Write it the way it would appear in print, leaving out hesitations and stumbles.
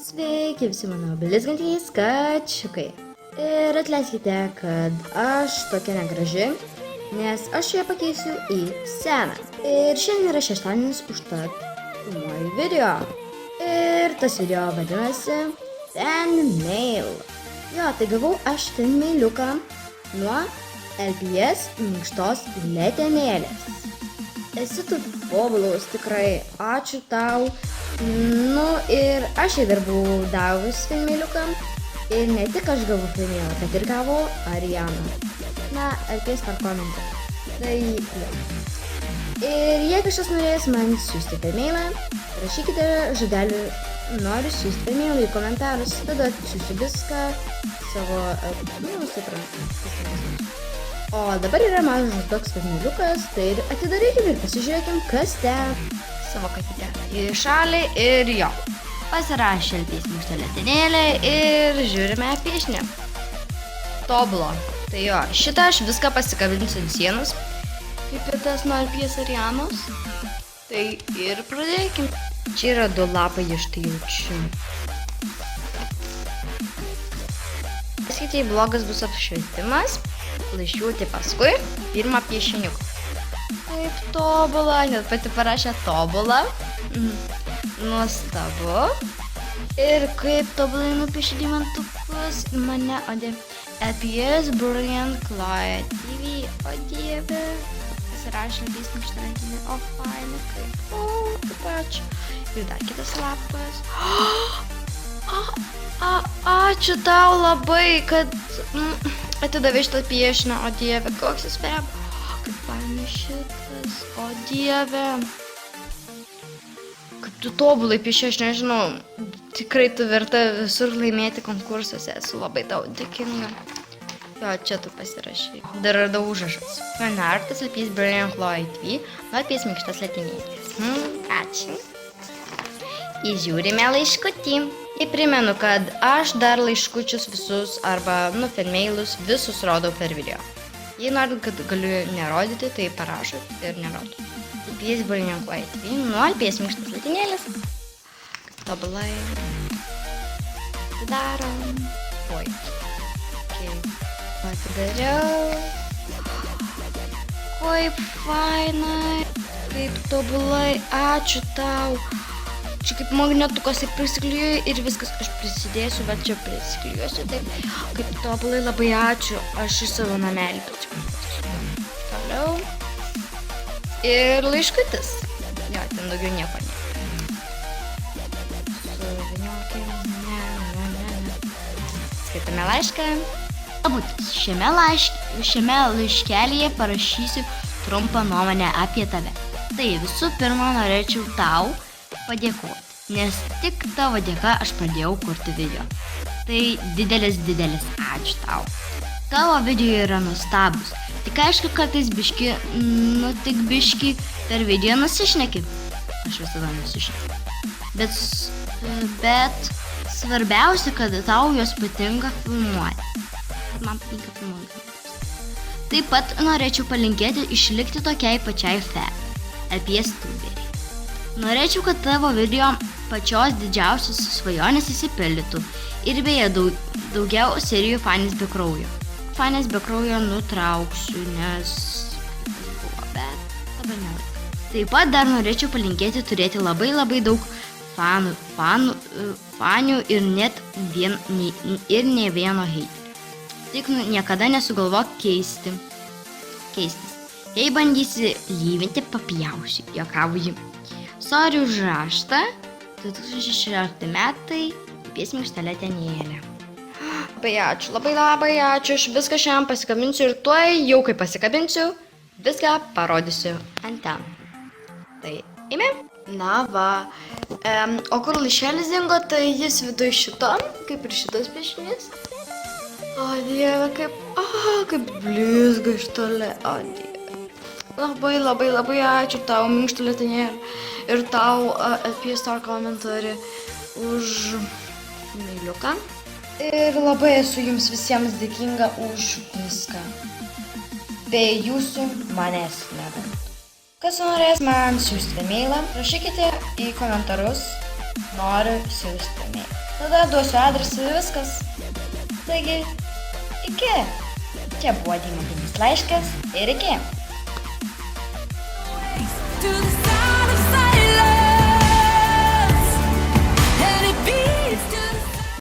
Sveiki visi mano blizgantys kačiukai. Ir atleiskite, kad aš tokia negraži, nes aš ją pakeisiu į seną. Ir šiandien yra šeštadienis, užtat filmuoju video. Ir tas video vadinasi Fan Mail. Jo, tai gavau aš fan mailiuką nuo LPS minkštos letenėlės. Esi tu tobulas, tikrai, ačiū tau. Nu ir aš jai dar buvau davus fan mailiuką. Ir ne tik aš gavau fan mailą, bet ir gavau Ariana. Na, LPS per komentarą. Tai jo. Ir jei kažkas norės man siųsti fan mailą, rašykite žodelį noriu siųsti fan mailą į komentarus. Tada siųsiu viską savo, O dabar yra mažas toks fan mailiukas, tai ir atidarykim ir pasižiūrėkim, kas ten. Savo katytę į šalį ir jo. Pasirašė LPS minkštą letenėlę ir žiūrime piešinį. Tobulo. Tai jo, šitą aš viską pasikabinsiu ant sienos. Kaip ir tas nuo LPS Arianos. Tai ir pradėkim. Čia yra 2 lapai, aš tai jaučiu. Paskaitai blogas bus apšvietimas. Laiškiuoti paskui pirmą piešiniuką. Kaip tobula, net pati parašė tobula. Nuostabu. Ir kaip tobulai nupiešė deimantukus mane, o dieve. LPS Brilliant Cloud TV, o dieve. Pasirašė LPS minkštą letenėlę, o faina, kaip ačiū. Ir dar kitas lapas. Ačiū tau labai, kad atidavė šitą piešinį, o dieve, koks jis feb. Kaip faina šitas, o dieve. Kaip tu tobulai piešė, aš nežinau. Tikrai tu verta visur laimėti konkursuose, esu labai tau dėkinga. Jo, čia tu pasirašai. Dar radau užrašas. Fanartas LPS Brilliant Cloud TV, LPS minkštas letenėlės. Ačiū. Įžiūrime laiškutį. Ir primenu, kad aš dar laiškučius visus arba fan mailus visus rodau per video. Jei norit, kad galiu nerodyti, tai parašot ir nerodau. LPS Brilliant Cloud TV, nuo LPS minkštas letenėlės. Tobulai. Darom. Oi. Atidariau. Kaip fainai. Kaip tobulai. Ačiū tau. Čia kaip magnetukas ir prisiklijuoju ir viskas, aš prisidėsiu, bet čia prisiklijuosiu, taip, kaip tobulai labai ačiū, aš į savo namelį pačiu. Toliau. Ir laiškutis. Jo, ten daugiau nieko ne. Suviniokime, ne. Skaitame laišką. Abutis, šiame laiškelyje parašysiu trumpą nuomonę apie tave. Tai visų pirma norėčiau tau padėkoti, nes tik tavo dėka aš pradėjau kurti video. Tai didelis ačiū tau. Tavo video yra nuostabus. Tik aišku, kartais biški, tik biški per video nusišneki. Aš visada nusišneku. Bet svarbiausia, kad tau jos patinka filmuoti. Man patinka filmuoti. Taip pat norėčiau palinkėti išlikti tokiai pačiai LPS tuberiai. Norėčiau, kad tavo video pačios didžiausios svajonės įsipildytų ir beje daugiau serijų Fanės be kraujo. Fanės be kraujo nutrauksiu, nes buvo, bet labai nelabai. Taip pat dar norėčiau palinkėti turėti labai daug fanių ir ne vieno heiterio. Tik niekada nesugalvok keistis. Jei bandysi lyvinti, papjausiu, juokavo ji. Sorry už raštą, 2016 metai, LPS minkšta letenėlė. Labai ačiū, aš viską šiandien pasikabinsiu ir tuoj jau kai pasikabinsiu, viską parodysiu ant ten. Tai, ime? Na va, o kur laiškelis dingo, tai jis viduj šito, kaip ir šitas piešinys. O dieve, kaip blizga iš toli, o dieve. Labai ačiū tau, minkštą letenėlę ir tau LPS Star komentarį už mailiuką. Ir labai esu jums visiems dėkinga už viską. Be jūsų manęs nebent. Kas norės man siųsti e-mailą, rašykite į komentarus, noriu siųsti e-mailą. Tada duosiu adresą ir viskas. Taigi, iki. Čia buvo Deimantinis laiškas ir iki.